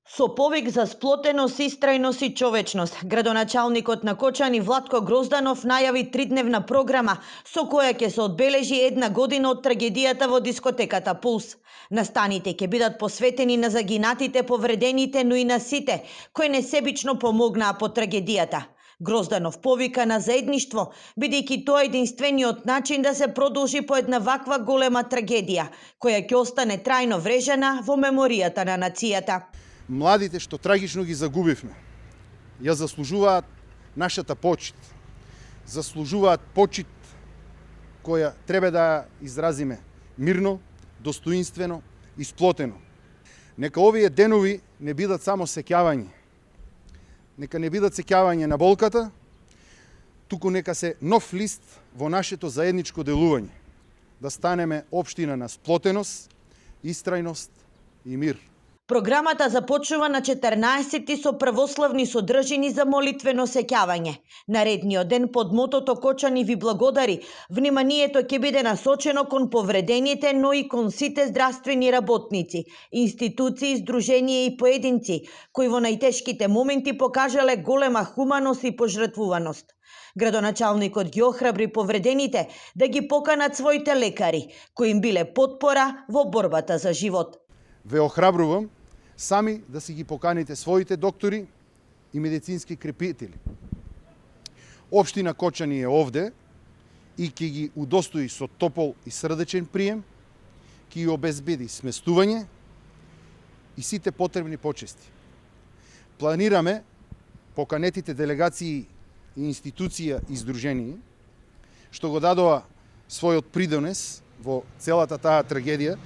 Со повик за сплотеност, истрајност и човечност, градоначалникот на Кочани Владко Грозданов најави 3-дневна програма со која ќе се одбележи 1 година од трагедијата во дискотеката Пулс. Настаните ќе бидат посветени на загинатите, повредените, но и на сите кои несебично помогнаа по трагедијата. Грозданов повика на заедништво, бидејќи тоа е единствениот начин да се продолжи по една ваква голема трагедија, која ќе остане трајно врежена во меморијата на нацијата. Младите што трагично ги загубивме, ја заслужуваат нашата почит. Заслужуваат почит која треба да изразиме мирно, достоинствено и сплотено. Нека овие денови не бидат само сеќавање. Нека не бидат сеќавање на болката, туку нека се нов лист во нашето заедничко делување. Да станеме општина на сплотеност, истрајност и мир. Програмата започнува на 14-ти со православни содржини за молитвено сеќавање. Наредниот ден под мотото Кочани ви благодари, вниманието ќе биде насочено кон повредените, но и кон сите здравствени работници, институции, здруженија и поединци, кои во најтешките моменти покажале голема хуманост и пожртвуваност. Градоначалникот ги охрабри повредените да ги поканат своите лекари, кои им биле потпора во борбата за живот. Ве охрабрувам сами да си ги поканите своите доктори и медицински крепители. Општина Кочани е овде и ќе ги удостои со топол и срдечен прием, ќе ги обезбеди сместување и сите потребни почести. Планираме поканетите делегации и институција и здруженија што го дадоа својот придонес во целата таа трагедија,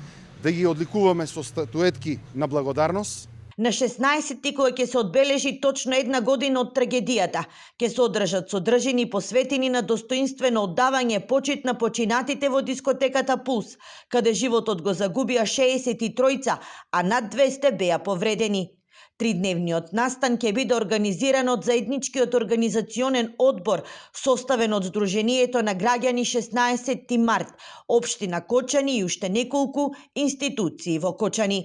да ги одликуваме со статуетки на благодарност. На 16-ти, кој ќе се одбележи точно 1 година од трагедијата, ќе се одржат содржини посветени на достоинствено оддавање почит на починатите во дискотеката Пулс, каде животот го загубија 63, а над 200 беа повредени. 3-дневниот настан ќе биде организиран од заедничкиот организационен одбор, составен од Сдруженијето на граѓани 16 март, општина Кочани и уште неколку институции во Кочани.